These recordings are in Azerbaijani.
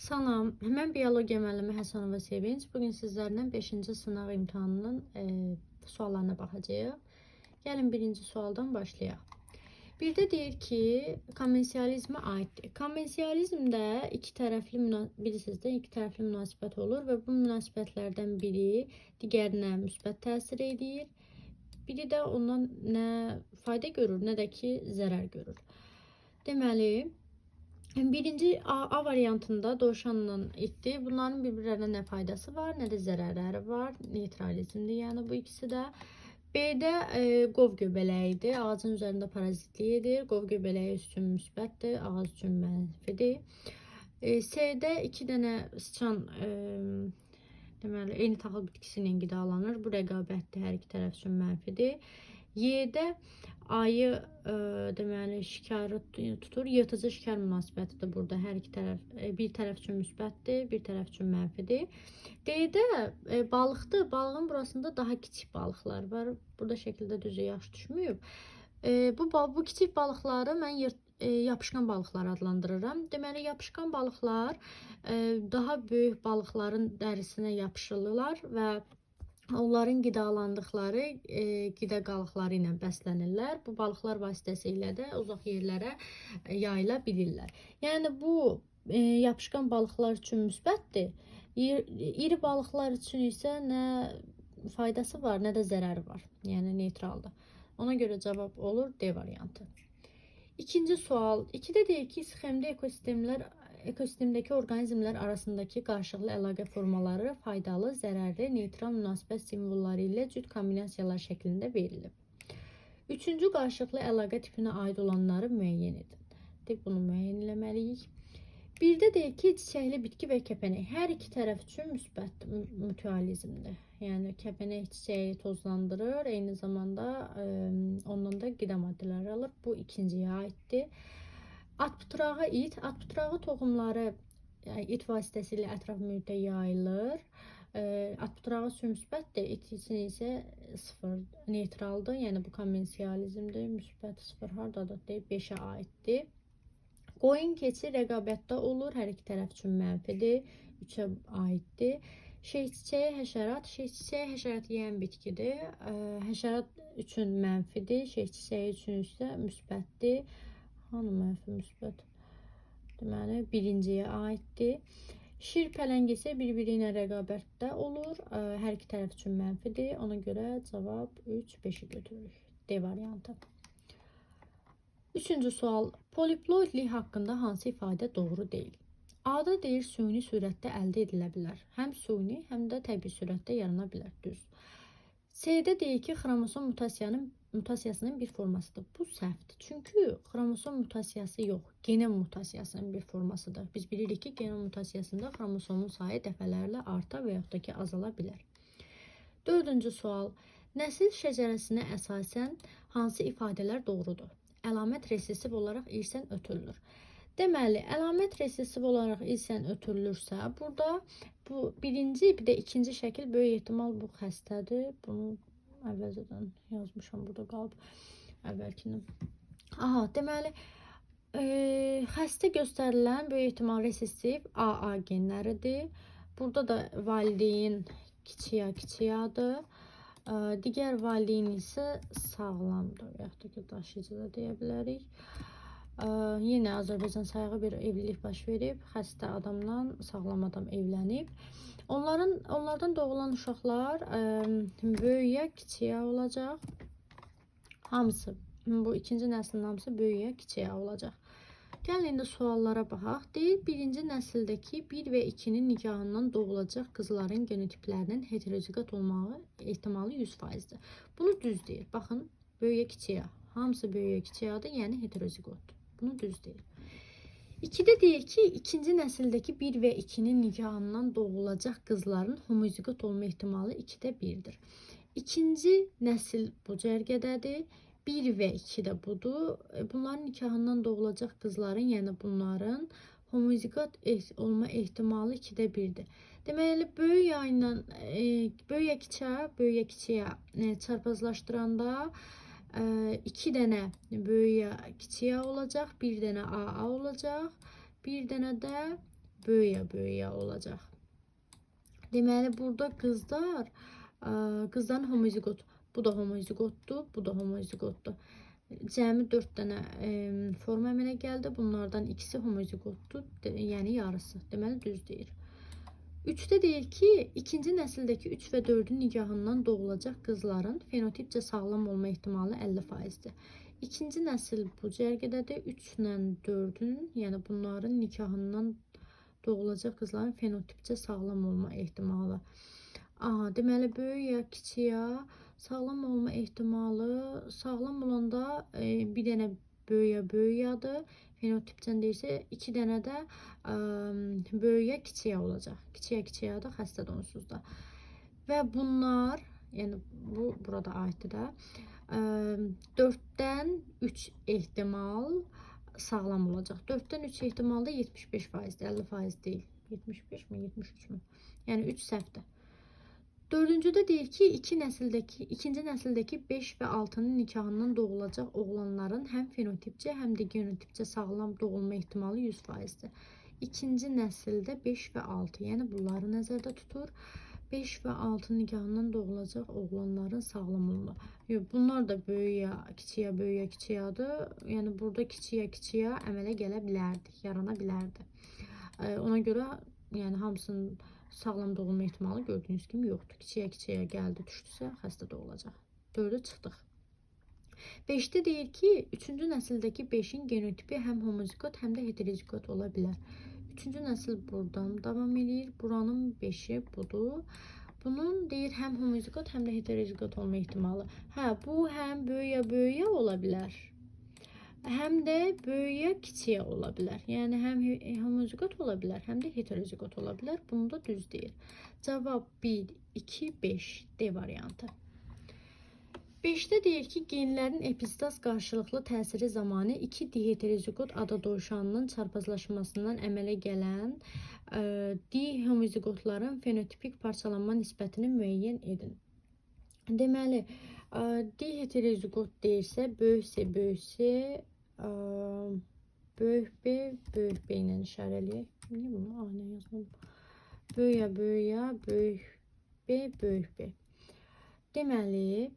Salam, mən biologiya müəllimi Həsənova Sevinç. Bugün sizlərlə 5-ci sınaq imtahanının suallarına baxacağıq. Gəlin birinci sualdan başlayaq. Bir də deyir ki, konvensializmə aiddir. Konvensializmdə bilirsiniz də, iki tərəfli münasibət olur və bu münasibətlərdən biri digərinə müsbət təsir edir. Biri də ondan nə fayda görür, nə də ki, zərər görür. Deməli, birinci A variantında dovşanla itdir. Bunların bir-birlərinə nə faydası var, nə də zərərləri var. Neytralizmdir, yəni bu ikisi də. B-də qov göbələyidir. Ağacın üzərində parazitlik edir. Qov göbələyi üçün müsbətdir, ağac üçün mənfidir. C-də 2 dənə sıçan deməli, eyni taxıl bitkisi ilə qidalanır. Bu rəqabətdir, hər iki tərəf üçün mənfidir. Y-də ayı deməli şikarı tutur. Yırtıcı şikar münasibətidir burada. Hər iki tərəf, bir tərəf üçün müsbətdir, bir tərəf üçün mənfidir. D-də balıqdır. Balığın burasında daha kiçik balıqlar var. Burada şəkildə düzü yaxşı düşməyib. Bu kiçik balıqları mən yapışqan balıqlar adlandırıram. Deməli, yapışqan balıqlar daha böyük balıqların dərisinə yapışırlar və onların qidalandıqları qida qalıqları ilə bəslənirlər. Bu balıqlar vasitəsilə də uzaq yerlərə yayıla bilirlər. Yəni bu yapışqan balıqlar üçün müsbətdir. İri balıqlar üçün isə nə faydası var, nə də zərəri var. Yəni neytraldır. Ona görə cavab olur D variantı. İkinci sual. 2-də deyir ki, sxemdə ekosistemdəki orqanizmlər arasındakı qarşılıqlı əlaqə formaları faydalı, zərərli, neytral münasibət simvolları ilə cüt kombinasiyalar şəklində verilib. Üçüncü qarşılıqlı əlaqə tipinə aid olanları müəyyən edin. Bunu müəyyən eləməliyik. Bir də deyir ki, çiçəkli bitki və kəpənək hər iki tərəf üçün müsbət mütualizmdir. Yəni kəpənək çiçəyi tozlandırır, eyni zamanda ondan da qida maddələri alır. Bu ikinciyə aiddir. Atpıtrağı it. Atpıtrağı toxumları it vasitəsilə ətraf mühitə yayılır. Atpıtrağı üçün müsbətdir, it üçün isə 0 neytraldır. Yəni bu konvensializmdir. Müsbət 0 hardadır deyib 5-ə aiddir. Qoyun keçi rəqabətdə olur. Hər iki tərəf üçün mənfidir. 3-ə aiddir. Şeyçiçəyi həşərat. Şeyçiçəyi həşərat yeyən bitkidir. Həşərat üçün mənfidir. Şeyçiçəyi üçün isə müsbətdir. Hanı mənfi müsbət? Deməli, birinciyə aiddir. Şir pələngi isə bir-biri ilə rəqabətdə olur. Hər iki tərəf üçün mənfidir. Ona görə cavab 3, 5-i götürürük. D variantı. Üçüncü sual. Poliploidlik haqqında hansı ifadə doğru deyil? A-da deyir, süni sürətdə əldə edilə bilər. Həm süni, həm də təbii sürətdə yarana bilər. Düz. C-də deyir ki, xromosom mutasiyasının bir formasıdır. Bu səhvdir. Çünki xromosom mutasiyası yox, genom mutasiyasının bir formasıdır. Biz bilirik ki, genom mutasiyasında xromosomun sayı dəfələrlə arta və yaxud da ki, azala bilər. Dördüncü sual. Nəsil şəcərəsinə əsasən hansı ifadələr doğrudur? Əlamət resesiv olaraq irsən ötürülür. Deməli, əlamət resesiv olaraq irsən ötürülürsə, burada bu birinci, bir də ikinci şəkil böyük ehtimal bu xəstədir. Bunu əvvəlcədən yazmışam, burada qalıb əvvəlkini. Aha, deməli, xəstə göstərilən böyük ehtimal resesiv AA genləridir. Burada da valideyn kiçiyadır. Digər valideyn isə sağlamdır, yaxud da ki, daşıyıcı da deyə bilərik. Yenə Azərbaycan sayığı bir evlilik baş verib, xəstə adamla sağlam adam evlənib. Onlardan doğulan uşaqlar böyüyə, kiçiyə olacaq. Hamısı, bu ikinci nəslin hamısı böyüyə, kiçiyə olacaq. Gəlin indi suallara baxaq. Deyir, birinci nəsildəki 1 və 2-nin nikahından doğulacaq qızların genotiplərinin heterozigot olmağı ehtimalı 100%-dir. Bunu düz deyir. Baxın, böyüyə, kiçiyə. Hamısı böyüyə, kiçiyədir, yəni heterozigotdur. Bunu düz deyir. 2-də deyir ki, ikinci nəsildəki 1 və 2-nin nikahından doğulacaq qızların homozigot olma ehtimalı 2-də 1-dir. İkinci nəsil bu cərgədədir. 1 və 2 də budur. Bunların nikahından doğulacaq qızların, yəni bunların homozigot olma ehtimalı 2-də 1-dir. Deməli, böyüyə, kiçiyə çarpazlaşdıranda 2 dənə böyüyə, kiçiyə olacaq, 1 dənə AA olacaq, 1 dənə də böyüyə olacaq. Deməli burada qızların homozigot. Bu da homozigotdur, bu da homozigotdur. Cəmi 4 dənə forma əmələ gəldi. Bunlardan ikisi homozigotdur, yəni yarısı. Deməli düz deyir. 3-də deyir ki, ikinci nəsildəki 3 və 4-ün nikahından doğulacaq qızların fenotipcə sağlam olma ehtimalı 50%-dir. İkinci nəsil bu cərgədədir. 3 ilə 4-ün, yəni bunların nikahından doğulacaq qızların fenotipcə sağlam olma ehtimalı. Aha, deməli böyük ya, kiçik ya, sağlam olma ehtimalı, sağlam olanda bir dənə böyük yadır. Fenotipcən deyirsə 2 dənə də böyük kiçik olacaq. Kiçik yadır, xəstə də onsuz da. Və bunlar, yəni bu burada aiddir də. 4-dən 3 ehtimal sağlam olacaq. 4-dən 3 ehtimalda 75%, 50% deyil. 75 mi, 73 mü? Yəni 3 səhvdir. Dördüncüdə deyir ki, ikinci nəsildəki 5 və 6-nın nikahından doğulacaq oğlanların həm fenotipcə, həm də genotipcə sağlam doğulma ehtimalı 100%-dir. İkinci nəsildə 5 və 6, yəni bunları nəzərdə tutur. 5 və 6 nikahından doğulacaq oğlanların sağlam olma. Yox, bunlar da böyüyə, kiçiyadır. Yəni burada kiçiyə əmələ gələ bilərdi, yarana bilərdi. Ona görə yəni hamısının sağlam doğulma ehtimalı gördüyünüz kimi yoxdur. Kiçiyə gəldi, düşdüsə xəstə də olacaq. 4-ə çıxdıq. 5-də deyir ki, 3-cü nəsildəki 5-in genotipi həm homozigot, həm də heterozigot ola bilər. 3-cü nəsil buradan davam edir. Buranın 5-i budur. Bunun deyir həm homozigot, həm də heterozigot olma ehtimalı. Hə, bu həm böyüyə ola bilər. Həm də böyüyə kiçiyə ola bilər. Yəni həm homozigot ola bilər, həm də heterozigot ola bilər. Bunu da düz deyir. Cavab 1, 2, 5 D variantı. 5-də deyir ki, genlərin epistaz qarşılıqlı təsiri zamanı 2 diheterozigot ada dovşanının çarpazlaşmasından əmələ gələn dihomozigotların fenotipik parçalanma nisbətini müəyyən edin. Deməli, diheterozigot deyirsə, böyüksə, böyük B ilə işarələyək. Niyə bunu A ilə yazmadım? Böyüyə, böyük B. Deməli,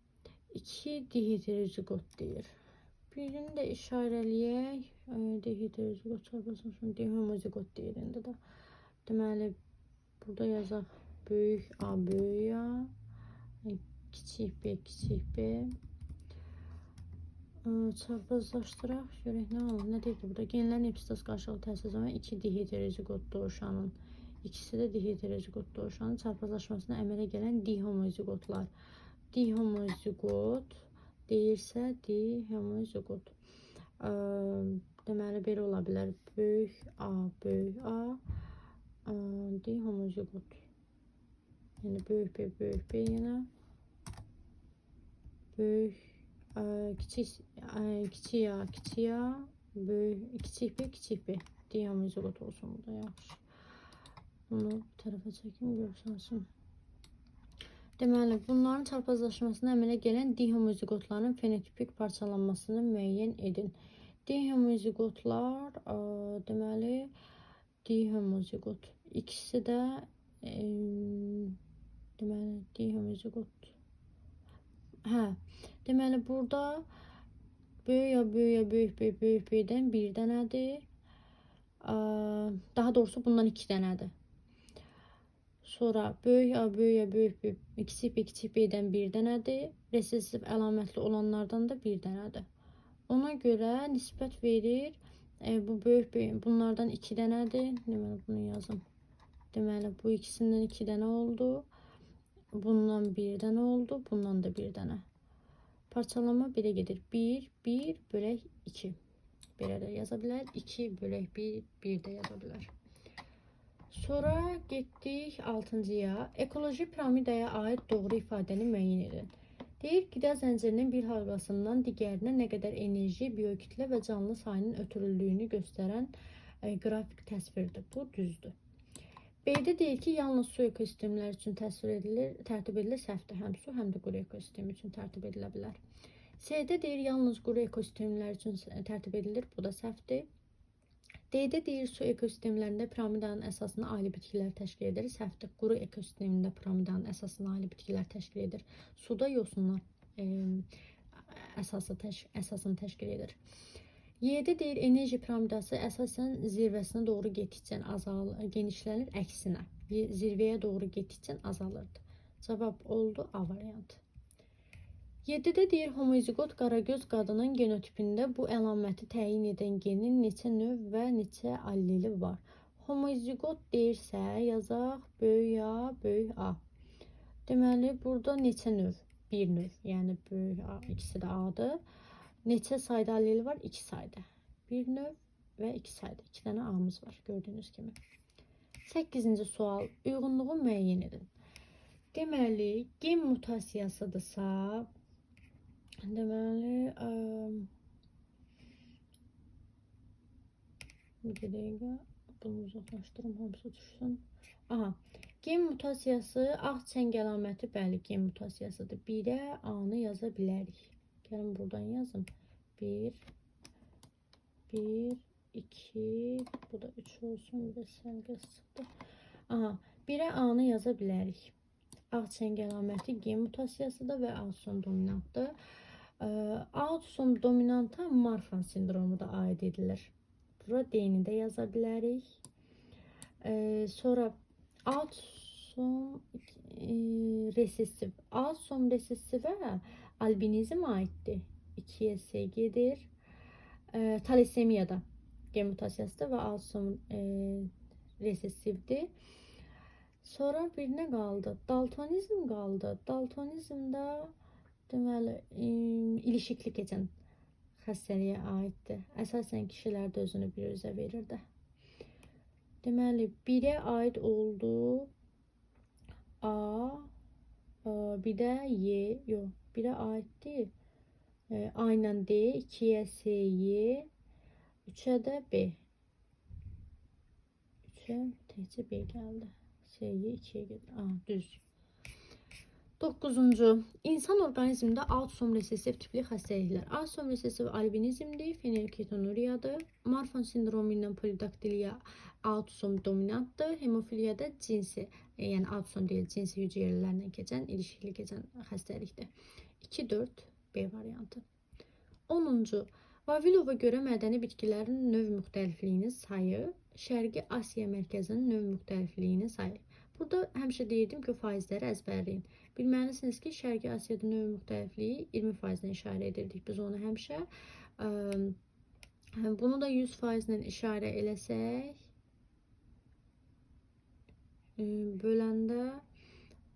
2 diheterozigot deyir. Birini də işarələyək. Diheterozigot çarpazlaşmasından dihomozigot deyir indi də. Deməli, burada yazaq böyük A, böyük A, kiçik B. Çarpazlaşdıraq. Görək nə olur. Nə deyir ki, burada genlərin epistaz qarşılıqlı təsir zamanı 2 diheterozigot dovşanın, ikisi də diheterozigot dovşanın çarpazlaşmasına əmələ gələn dihomozigotlar. Dihomozigot deyirsə, dihomozigot. Deməli, belə ola bilər. Böyük A, dihomozigot. Yəni, böyük B yenə. Böyük kiçik A, böyük kiçik B. Dihomozigot olsun burada, yaxşı. Bunu bir tərəfə çəkim, görsənsın. Deməli, bunların çarpazlaşmasına əmələ gələn dihomozigotların fenotipik parçalanmasını müəyyən edin. Dihomozigotlar, deməli, dihomozigot. İkisi də, deməli, dihomozigot. Hə, deməli, burada böyük B-dən bir dənədir. Daha doğrusu bundan 2 dənədir. Sonra böyük A, böyük B, kiçik B-dən bir dənədir. Resessiv əlamətli olanlardan da bir dənədir. Ona görə nisbət verir. Bu böyük B, bunlardan 2 dənədir. Deməli, bunu yazım. Deməli, bu ikisindən 2 dənə oldu. Bundan bir dənə oldu. Bundan da bir dənə. Parçalama belə gedir. 1 bölək 2. Belə də yaza bilər. 2 bölək 1 də yaza bilər. Sonra getdik 6-cıya. Ekoloji piramidaya aid doğru ifadəni müəyyən edin. Deyir, qida zəncirinin bir halqasından digərinə nə qədər enerji, biokütlə və canlı sayının ötürüldüyünü göstərən qrafik təsvirdir. Bu düzdür. B-də deyir ki, yalnız su ekosistemlər üçün tərtib edilir, səhvdir. Həm su, həm də quru ekosistem üçün tərtib edilə bilər. C-də deyir, yalnız quru ekosistemlər üçün tərtib edilir, bu da səhvdir. D-də deyir su ekosistemlərində piramidanın əsasını ali bitkilər təşkil edir. Səhvdir. Quru ekosistemində piramidanın əsasını ali bitkilər təşkil edir. Suda yosunlar əsasını təşkil edir. Y-də deyir enerji piramidası əsasən zirvəsinə doğru getdikcə genişlənir, əksinə. Zirvəyə doğru getdikcə azalırdı. Cavab oldu A variantı. 7-də deyir homozigot qaragöz qadının genotipində bu əlaməti təyin edən genin neçə növ və neçə alleli var? Homozigot deyirsə yazaq böyük A, böyük A. Deməli burada neçə növ? Bir növ, yəni böyük A, ikisi də A-dır. Neçə sayda alleli var? 2 sayda. Bir növ və 2 sayda. 2 dənə A-mız var gördüyünüz kimi. 8-ci sual. Uyğunluğu müəyyən edin. Deməli, gen mutasiyasıdırsa, deməli, bir dəqiqə, bunu uzaqlaşdırım, hamısı düşsün. Aha, gen mutasiyası, ağ çəng əlaməti, bəli, gen mutasiyasıdır. 1-ə A-nı yaza bilərik. Gəlin buradan yazım. 1, 2, bu da 3 olsun, bir də sərgəs çıxdı. Aha, 1-ə A-nı yaza bilərik. Ağ çəng əlaməti gen mutasiyasıdır və autosom dominantdır. Autosom dominanta Marfan sindromu da aid edilir. Bura D-ni də yaza bilərik. Sonra autosom resessiv. Autosom resessivə albinizm aiddir. 2-yə S gedir. Talisemiyada gen mutasiyasıdır və autosom resessivdir. Sonra birinə qaldı. Daltonizm qaldı. Daltonizmdə deməli ilişiklik keçən xəstəliyə aiddir. Əsasən kişilərdə özünü bir üzə verirdi. Deməli 1-ə aid oldu A, bir də Y, yox, 1-ə aiddir. A ilə D, 2-yə S, Y, 3-ə də B. 3-ə təkcə B gəldi. S-yə 2-yə gedir. Düz. 9-cu. İnsan orqanizmində autosom resessiv tipli xəstəliklər. Autosom resessiv albinizmdir, fenilketonuriyadır. Marfan sindromu ilə polidaktiliya autosom dominantdır. Hemofiliyada cinsi, yəni autosom deyil, cinsi hüceyrələrlə keçən, ilişikli keçən xəstəlikdir. 2-4 B variantı. 10-cu. Vavilova görə mədəni bitkilərin növ müxtəlifliyinin sayı, Şərqi Asiya mərkəzinin növ müxtəlifliyinin sayı. Burada həmişə deyirdim ki, faizləri əzbərləyin. Bilməlisiniz ki, Şərqi Asiyada növ müxtəlifliyi 20%-dən işarə edirdik. Biz onu həmişə. Bunu da 100%-lə işarə eləsək, böləndə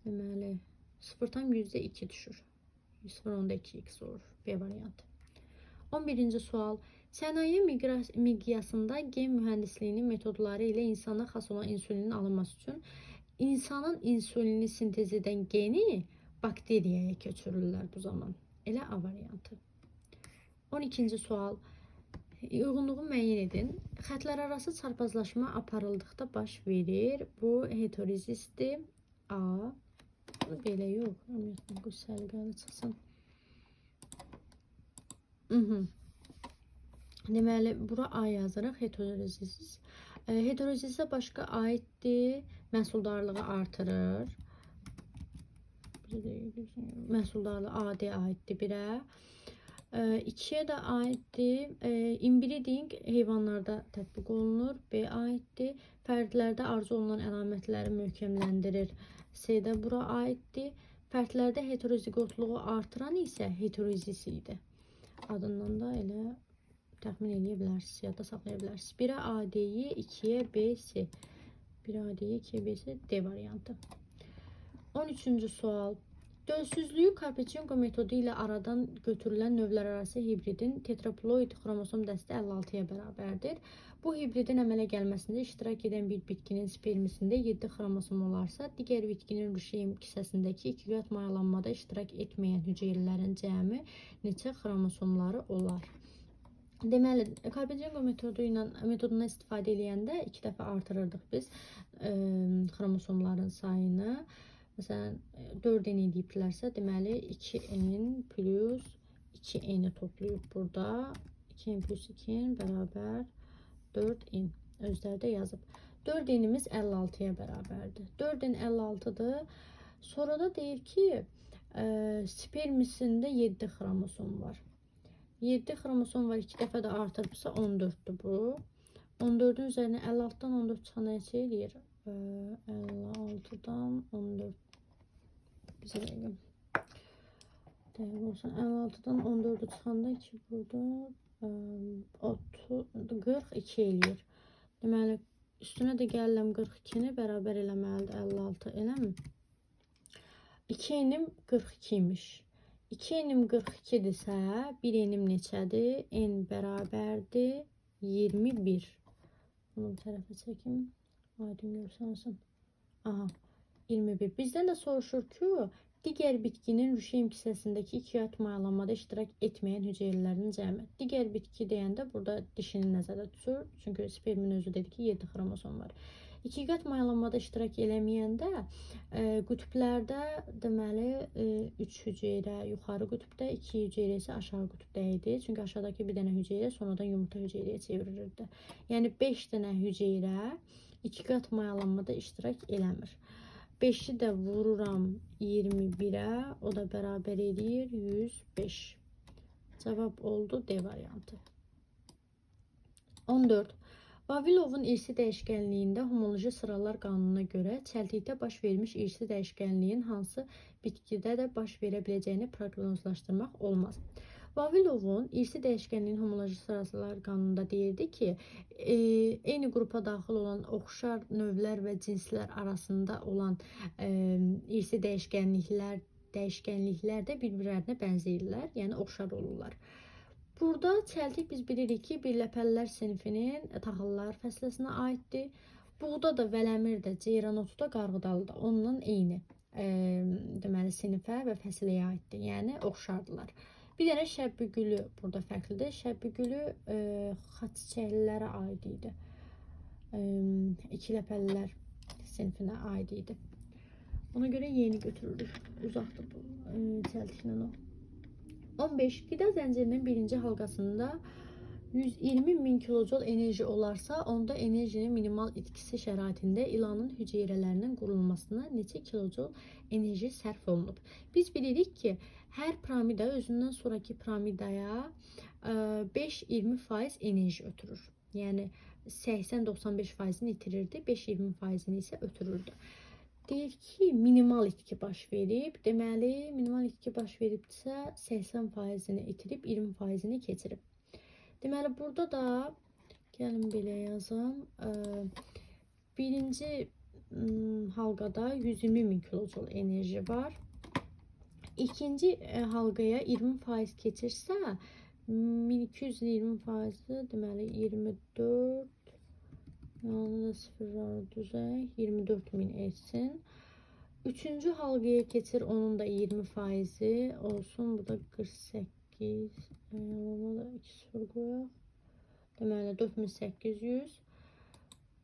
deməli 0,2 düşür. 0,2x olur. B variantı. 11-ci sual. Sənaye miqyasında gen mühəndisliyinin metodları ilə insana xas olan insulinin alınması üçün insanın insulini sintez edən geni bakteriyaya köçürürlər bu zaman. Elə A variantı. 12-ci sual. Uyğunluğu müəyyən edin. Xətlər arası çarpazlaşma aparıldıqda baş verir. Bu heterozisdir. A. Belə yox. Bu sərqəli çıxsın. Deməli, bura A yazırıq. Heterozis. Heterozisə başqa aiddir. Məhsuldarlığı artırır. Məhsuldarlığı AD aiddir 1-ə. 2-yə də aiddir. Inbreeding heyvanlarda tətbiq olunur. B aiddir. Fərdlərdə arzu olunan əlamətləri möhkəmləndirir. C-də bura aiddir. Fərdlərdə heterozigotluğu artıran isə heterozis idi. Adından da elə təxmin edə bilərsiniz, ya da saxlaya bilərsiniz. 1-ə AD-yi, 2-yə B, C. 1-ə AD-yi, 2-yə B, C, D variantı. 13-cü sual. Dölsüzlüyü Karpetchenko metodu ilə aradan götürülən növlər arası hibridin tetraploid xromosom dəsti 56-ya bərabərdir. Bu hibridin əmələ gəlməsində iştirak edən bir bitkinin spermisində 7 xromosom olarsa, digər bitkinin ruşeym kisəsindəki ikiqat mayalanmada iştirak etməyən hüceyrələrin cəmi neçə xromosomları olar? Deməli, Karpetchenko metodundan istifadə edəndə 2 dəfə artırırdıq biz xromosomların sayını. Məsələn, 4n ediblərsə, deməli 2n plus 2n-i toplayıb burada. 2n plus 2n bərabər 4n. Özləri də yazıb. 4n'imiz 56'ya bərabərdir. 4n 56'dır. Sonra da deyir ki, spermisində 7 xromosom var. 7 xromosom var, 2 dəfə də artırıbsa 14'dür bu. 14'ün üzərinə 56'dan 14 çıxan neçə eləyir? 56'dan 14. Bizə deyim. Deyim olsun. 56'dan 14'ü çıxanda ki burada 42 eləyir. Deməli, üstünə də gəlirəm 42-ni bərabər eləməlidir 56, eləmi? 2n'im 42 imiş. 2n'im 42-dirsə, 1n'im neçədir? N bərabərdir 21. Bunu bir tərəfə çəkim. Aydın görsənsın. Aha, 21. Bizdən də soruşur ki, digər bitkinin rüşeym kisəsindəki 2 qat mayalanmada iştirak etməyən hüceyrələrin cəmi. Digər bitki deyəndə burada dişini nəzərdə tutur. Çünki spermin özü dedi ki, 7 xromosom var. 2 qat mayalanmada iştirak eləməyəndə qütblərdə deməli 3 hüceyrə yuxarı qütbdə, 2 hüceyrə isə aşağı qütbdə idi. Çünki aşağıdakı bir dənə hüceyrə sonradan yumurta hüceyræyə çevrilirdi. Yəni 5 dənə hüceyrə 2 qat mayalanmada iştirak eləmir. 5'i də vururam 21'ə, o da bərabər edir 105. Cavab oldu D variantı. 14. Vavilovun irsi dəyişkənliyində homoloji sıralar qanununa görə çəltikdə baş vermiş irsi dəyişkənliyin hansı bitkidə də baş verə biləcəyini proqnozlaşdırmaq olmaz. Vavilovun irsi dəyişkənliyin homoloji sıralar qanununda deyirdi ki, eyni qrupa daxil olan oxşar növlər və cinslər arasında olan irsi dəyişkənliklər də bir-birlərinə bənzəyirlər, yəni oxşar olurlar. Burada çəltik biz bilirik ki, birləpəlilər sinifinin taxıllar fəsləsinə aiddir. Buğda da, vələmir də, ceyranotu da, qarğıdalı da onunla eyni deməli sinifə və fəsləyə aiddir, yəni oxşardılar. Bir dənə şəbbügülü burada fərqlidir. Şəbbügülü xaçiçəklilərə aid idi. İkiləpəlilər sinifinə aid idi. Ona görə yeni götürülür. Uzaqdır bu çəltiklə o. 15. Qida zəncirinin birinci halqasında 120.000 kilojol enerji olarsa, onda enerjinin minimal itkisi şəraitində ilanın hüceyrələrinin qurulmasına neçə kilojol enerji sərf olunub? Biz bilirik ki, hər piramida özündən sonraki piramidaya 5-20% enerji ötürür. Yəni 80-95%-ni itirirdi, 5-20%-ni isə ötürürdü. Deyir ki, minimal itki baş verib. Deməli, minimal itki baş veribdirsə, 80%-ni itirib, 20%-ni keçirib. Deməli, burada da, gəlin belə yazım, birinci halqada 120.000 kilojol enerji var. İkinci halqaya 20% keçirsə, 1220%, deməli 24, yanında sıfırları düzək, 24.000 etsin. Üçüncü halqaya keçir, onun da 20%-i olsun, bu da 48, yanına da 2 sıfır qoyaq. Deməli 4800.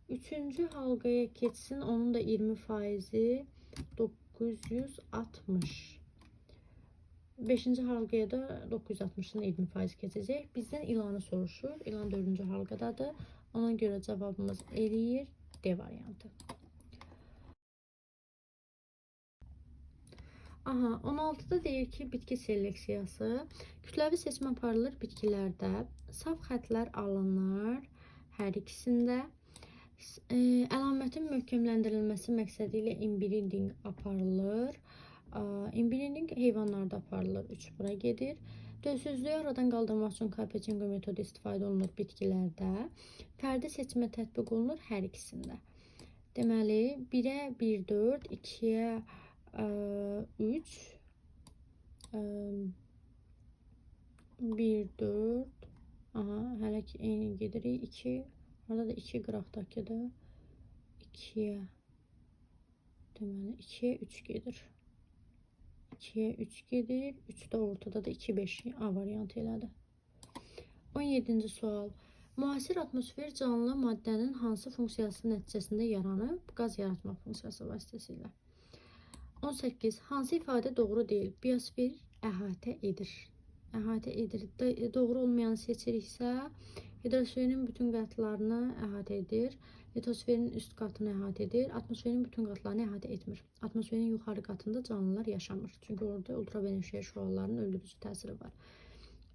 Üçüncü halqaya keçsin, onun da 20%-i 960. Beşinci halqaya da 960'ın 20% keçəcək. Bizdən ilanı soruşur. İlan 4-cü halqadadır. Ona görə cavabımız eləyir D variantı. Aha, 16'da deyir ki, bitki seleksiyası. Kütləvi seçmə aparılır bitkilərdə. Saf xətlər alınır hər ikisində. Əlamətin möhkəmləndirilməsi məqsədi ilə inbreeding aparılır. Inbreeding heyvanlarda aparılır. 3 bura gedir. Dölsüzlüyü aradan qaldırmaq üçün Carpechingo metodu istifadə olunur bitkilərdə. Fərdi seçmə tətbiq olunur hər ikisində. Deməli, 1'ə 1-4, 2'ə 3, 1-4, aha, hələ ki eyni gedirik, 2, orada da 2 qıraqdakı da 2'ə, deməli 2'ə 3 gedir. 2'ə 3 gedir, 3 də ortada da 2-5 A variantı elədi. 17-ci sual. Müasir atmosfer canlı maddənin hansı funksiyası nəticəsində yaranıb? Qaz yaratmaq funksiyası vasitəsilə. 18. Hansı ifadə doğru deyil? Biosfer əhatə edir. Əhatə edir. Doğru olmayanı seçiriksə, Hidrosferin bütün qatlarını əhatə edir. Litosferin üst qatını əhatə edir. Atmosferin bütün qatlarını əhatə etmir. Atmosferin yuxarı qatında canlılar yaşamır. Çünki orada ultrabenefşer şüaların öldürücü təsiri var.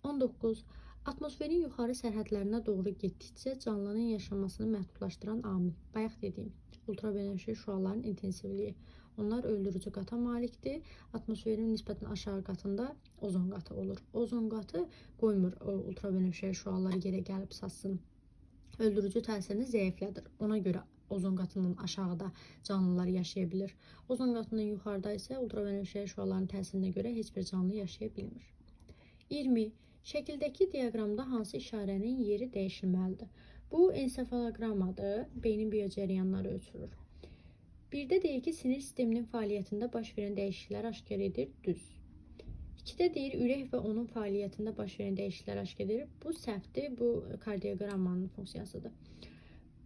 19. Atmosferin yuxarı sərhədlərinə doğru getdikcə canlının yaşamasını məhdudlaşdıran amil. Bayaq dediyim ultrabenefşer şüaların intensivliyi. Onlar öldürücü qata malikdir. Atmosferin nisbətən aşağı qatında ozon qatı olur. Ozon qatı qoymur ultrabenefşer şüaları yerə gəlib satsın. Öldürücü təsirini zəiflədir. Ona görə ozon qatının aşağıda canlılar yaşaya bilir. Ozon qatının yuxarıda isə ultrabenefşer şüaların təsirinə görə heç bir canlı yaşaya bilmir. 20. Şəkildəki diaqramda hansı işarənin yeri dəyişilməlidir? Bu ensefaloqramadır. Beynin biyocəryanları ölçülür. Birdə deyir ki, sinir sisteminin fəaliyyətində baş verən dəyişikliklər aşkar edir. Düz. 2-də deyir, ürək və onun fəaliyyətində baş verən dəyişikliklər aşkar edir. Bu səhvdir. Bu kardioqrammanın funksiyasıdır.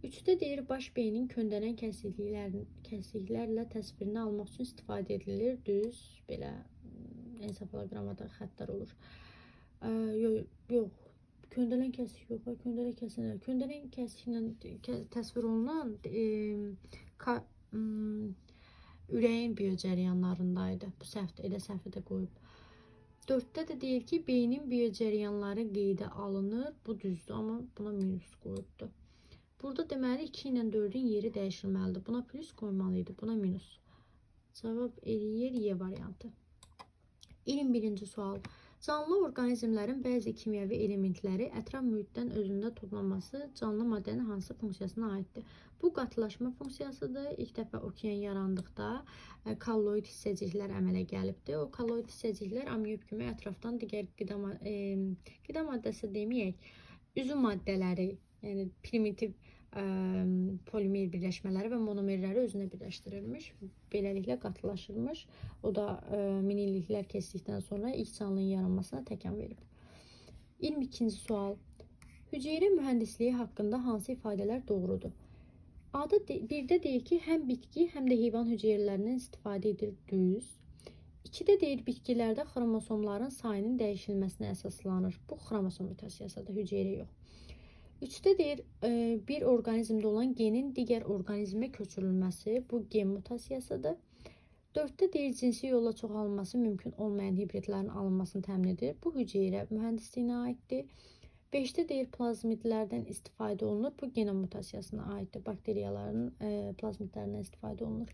3-də deyir, baş beynin köndələn kəsikliklərlə təsvirini almaq üçün istifadə edilir. Düz. Belə ensefalogramada xəttlər olur. Yox. Köndələn kəsik yox. Köndələn kəsiklə təsvir olunan ürəyin biyocəryanlarındaydı. Bu səhvdir. Elə səhvi də qoyub. 4-də də deyir ki, beynin biyocəryanları qeydə alınır. Bu düzdür, amma buna minus qoyubdur. Burada deməli 2 ilə 4-ün yeri dəyişilməlidir. Buna plus qoymalıydı, buna minus. Cavab eləyir Y variantı. 21-ci sual. Canlı orqanizmlərin bəzi kimyəvi elementləri ətraf mühitdən özündə toplanması canlı maddənin hansı funksiyasına aiddir? Bu qatılaşma funksiyasıdır. İlk dəfə okean yarandıqda kolloid hissəciklər əmələ gəlibdir. O kolloid hissəciklər amniok kimi ətrafdan digər qida maddəsi deməyək, üzüm maddələri, yəni primitiv polimer birləşmələri və monomerləri özünə birləşdirilmiş. Beləliklə qatılaşırmış. O da min illiklər keçdikdən sonra ilk canlının yaranmasına təkan verib. 22-ci sual. Hüceyrə mühəndisliyi haqqında hansı ifadələr doğrudur? Adı 1-də deyir ki, həm bitki, həm də heyvan hüceyrələrindən istifadə edir. Düz. 2-də deyir, bitkilərdə xromosomların sayının dəyişilməsinə əsaslanır. Bu xromosom mutasiyasıdır, hüceyrə yox. 3-də deyir, bir orqanizmdə olan genin digər orqanizmə köçürülməsi, bu gen mutasiyasıdır. 4-də deyir, cinsi yolla çoxalması mümkün olmayan hibridlərin alınmasını təmin edir. Bu hüceyrə mühəndisliyinə aiddir. 5-də deyir, plazmidlərdən istifadə olunur. Bu genom mutasiyasına aiddir. Bakteriyaların plazmidlərindən istifadə olunur.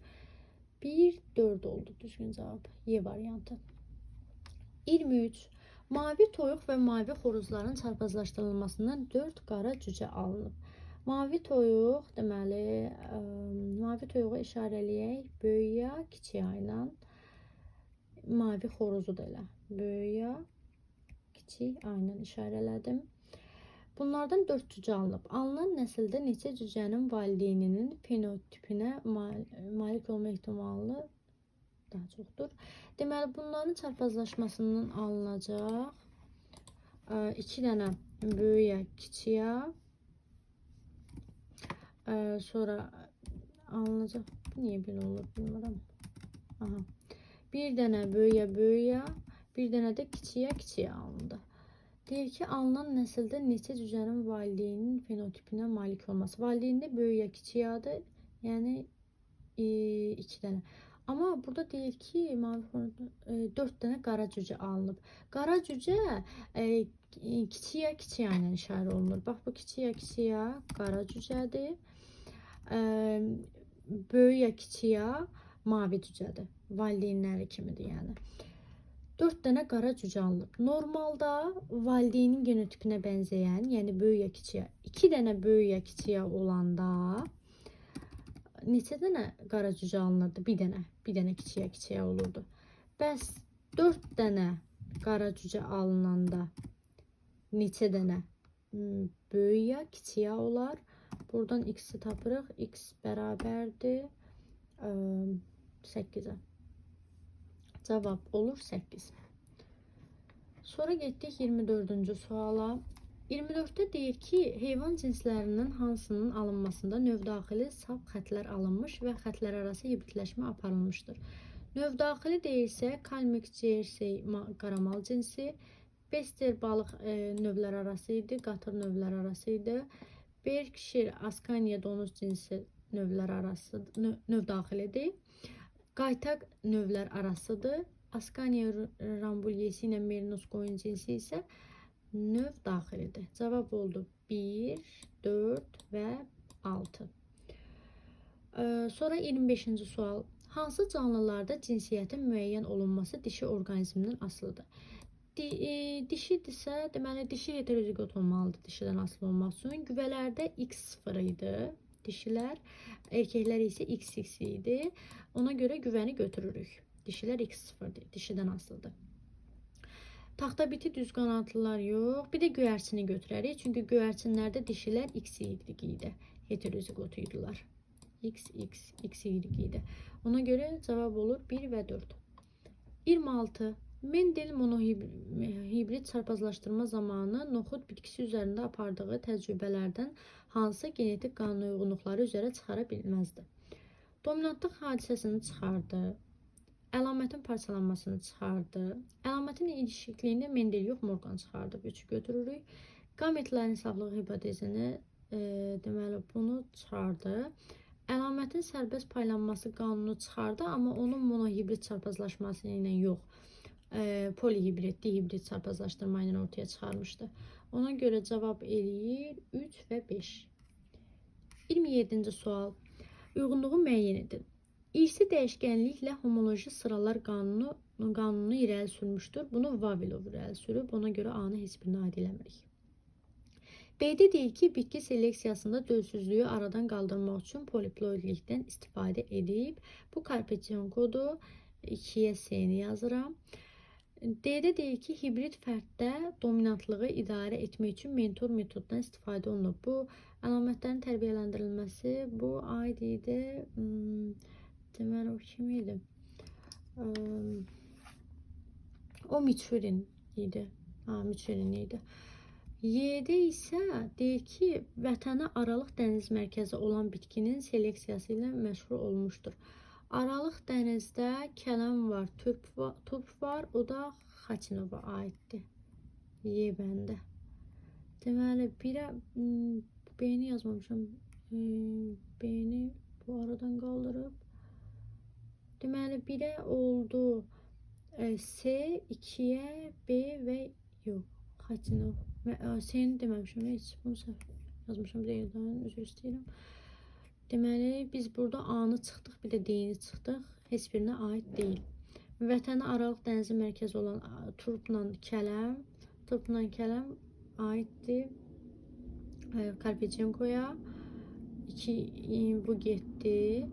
1-4 oldu düzgün cavab. Y variantı. 23. Mavi toyuq və mavi xoruzların çarpazlaşdırılmasından 4 qara cücə alınıb. Mavi toyuq, deməli, mavi toyuğu işarələyək. Böyük ya, kiçik ya ilə. Mavi xoruzu da elə. Böyük ya, kiçik ya ilə işarələdim. Bunlardan 4 cücə alınıb. Alınan nəsildə neçə cücənin valideyninin fenotipinə malik olma ehtimalı daha çoxdur. Deməli, bunların çarpazlaşmasından alınacaq 2 dənə böyüyə, kiçiyə, sonra alınacaq, niyə belə olur bilmirəm. Bir dənə böyüyə, bir dənə də kiçiyə alındı. Deyir ki, alınan nəsildə neçə cücənin valideynin fenotipinə malik olması. Valideyndə böyüyə, kiçiyədir, yəni 2 dənə. Amma burada deyir ki, 4 dənə qara cücə alınıb. Qara cücə kiçiyə ilə işarə olunur. Bax, bu kiçiyə qara cücədir. Böyüyə, kiçiyə mavi cücədir. Valideynləri kimidir, yəni. 4 dənə qara cücə alınıb. Normalda valideynin genotipinə bənzəyən, yəni böyüyə, kiçiyə, 2 dənə böyüyə, kiçiyə olanda neçə dənə qara cücə alınırdı? Bir dənə kiçiyə olurdu. Bəs 4 dənə qara cücə alınanda neçə dənə böyüyə, kiçiyə olar? Buradan x-i tapırıq. X bərabərdir 8-ə. Cavab olur 8. Sonra getdik 24-cü suala. 24-də deyir ki, heyvan cinslərinin hansının alınmasında növdaxili saf xətlər alınmış və xətlər arası hibridləşmə aparılmışdır. Növdaxili deyilsə, Kalmik Jersey qaramal cinsi, Bester balıq növlər arası idi, qatır növlər arası idi. Berkshire Askania donuz cinsi növlər arası növ daxilidir. Qaytaq növlər arasıdır. Askania rambulyesi ilə merinos qoyun cinsi isə növ daxilidir. Cavab oldu 1, 4 və 6. Sonra 25-ci sual. Hansı canlılarda cinsiyyətin müəyyən olunması dişi orqanizmdən asılıdır? Dişidirsə, deməli dişi heterozigot olmalıdır dişidən asılı olmaq üçün. Güvələrdə X0 idi. Dişilər, erkəklər isə XX idi. Ona görə güvəni götürürük. Dişilər X0'dir, dişidən asılıdır. Taxtabiti düz qanadlılar yox. Bir də göyərçini götürərik. Çünki göyərçinlərdə dişilər XY idi. Heterozigot idilər. XY idi. Ona görə cavab olur 1 və 4. 26. Mendel monohibrid çarpazlaşdırma zamanı noxud bitkisi üzərində apardığı təcrübələrdən hansı genetik qanun uyğunluqları üzərə çıxara bilməzdi? Dominantlıq hadisəsini çıxardı. Əlamətin parçalanmasını çıxardı. Əlamətin ilişikliyində Mendel yox, Morgan çıxardı. 3'ü götürürük. Qametlərin saflığı hipotezini deməli bunu çıxardı. Əlamətin sərbəst paylanması qanunu çıxardı, amma onun monohibrid çarpazlaşması ilə yox, polihibrid, dihibrid çarpazlaşdırma ilə ortaya çıxarmışdı. Ona görə cavab eləyir 3 və 5. 27-ci sual. Uyğunluğu müəyyən edin. İrsi dəyişkənliklə homoloji sıralar qanunu irəli sürmüşdür. Bunu Vavilov irəli sürüb, ona görə A-nı heç birinə aid eləmirik. B-də deyil ki, bitki seleksiyasında dölsüzlüyü aradan qaldırmaq üçün poliploidlikdən istifadə edib. Bu Karpetyan kodu 2'ye S-ni yazıram. D-də deyil ki, hibrid fərddə dominantlığı idarə etmək üçün mentor metoddan istifadə olunub. Bu əlamətlərin tərbiyələndirilməsi, bu aid idi. Deməli, o kim idi? O Miçurin idi. Miçurin idi. Y-də isə deyir ki, vətənə Aralıq dəniz mərkəzi olan bitkinin seleksiyası ilə məşğul olmuşdur. Aralıq dənizdə kələm var, turp var, o da Xaçinova aiddir. Y bəndə. Deməli, B-ni yazmamışam. B-ni bu aradan qaldırıb. Deməli, 1'e oldu S, 2'ye B və yox, Xaçinova. Seni deməmişəm, heç bunu səhv yazmışam, deyildən, üzr istəyirəm. Deməli, biz burada A-nı çıxdıq, bir də D-ni çıxdıq, heç birinə aid deyil. Vətənə Aralıq dənizi mərkəzi olan turpla kələm aiddir Karpetyankoya. 2 bu getdi.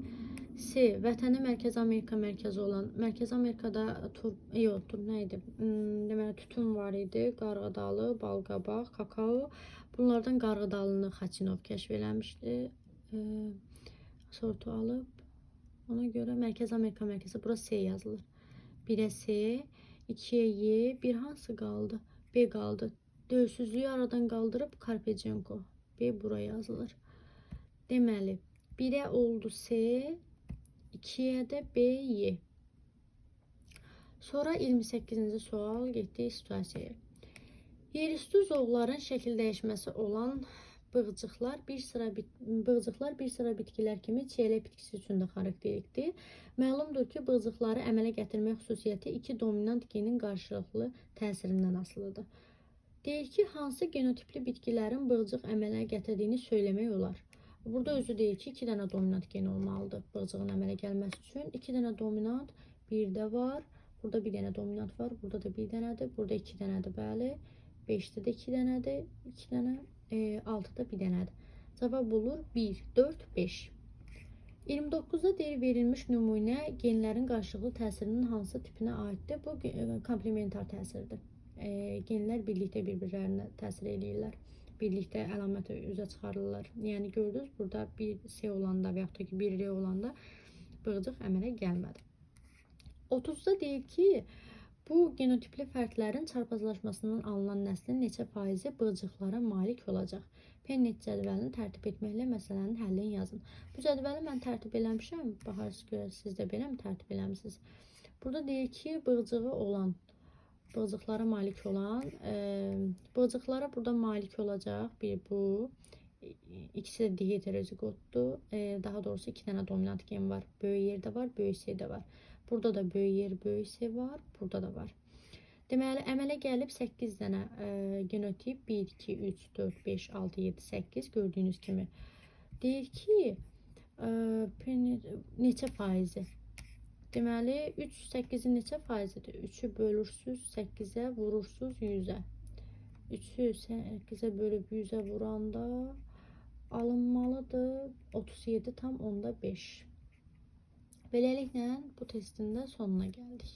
C. Vətəni Mərkəzi Amerika mərkəzi olan, Mərkəzi Amerikada turp nə idi? Deməli, tütün var idi, qarğıdalı, balqabaq, kakao. Bunlardan qarğıdalını Xaçinov kəşf eləmişdi. Sortu alıb. Ona görə Mərkəzi Amerika mərkəzi, bura C yazılır. 1'e C, 2'ye Y, bir hansı qaldı? B qaldı. Dölsüzlüyü aradan qaldırıb Karpetyanko. B buraya yazılır. Deməli, 1'e oldu C, 2'ye de B, Y. Sonra 28-ci sual getdik situasiyaya. Yerüstü zoğların şəkil dəyişməsi olan bığcıqlar bir sıra bitkilər kimi çiyələk bitkisi üçün də xarakterikdir. Məlumdur ki, bığcıqları əmələ gətirmək xüsusiyyəti iki dominant genin qarşılıqlı təsirindən asılıdır. Deyir ki, hansı genotipli bitkilərin bığcıq əmələ gətirdiyini söyləmək olar. Burada özü deyir ki, 2 dənə dominant gen olmalıdır bığcığın əmələ gəlməsi üçün. 2 dənə dominant birdə var. Burada bir dənə dominant var. Burada da bir dənədir. Burada 2 dənədir, bəli. 5'də də 2 dənədir. 2 dənə, 6'da bir dənədir. Cavab olur 1, 4, 5. 29'da deyir verilmiş nümunə genlərin qarşılıqlı təsirinin hansı tipinə aiddir? Bu komplementar təsirdir. Genlər birlikdə bir-birlərinə təsir edirlər. Birlikdə əlaməti üzə çıxarırlar. Yəni gördünüz, burada bir C olanda və yaxud da ki, bir R olanda bığcıq əmələ gəlmədi. 30'da deyir ki, bu genotipli fərdlərin çarpazlaşmasından alınan nəslin neçə faizi bığcıqlara malik olacaq? Pennet cədvəlini tərtib etməklə məsələnin həllini yazın. Bu cədvəli mən tərtib eləmişəm. Baxarsınız, siz də belə mi tərtib eləmişsiniz? Burada deyir ki, bığcığı olan bığcıqlara malik olan bığcıqlara burada malik olacaq bir bu. İkisi də dihedroziqotdur. Daha doğrusu iki dənə dominant gen var. Böyük yerdə var, böyük C-də var. Burada da böyük yer, böyük C var. Burada da var. Deməli, əmələ gəlib 8 dənə genotip 1, 2, 3, 4, 5, 6, 7, 8 gördüyünüz kimi. Deyir ki, neçə faizi? Deməli, 3 8-in neçə faizidir? 3-ü bölürsüz 8-ə, vurursuz 100-ə. 3-ü 8-ə bölüb 100-ə vuranda alınmalıdır 37,5. Beləliklə bu testin də sonuna gəldik.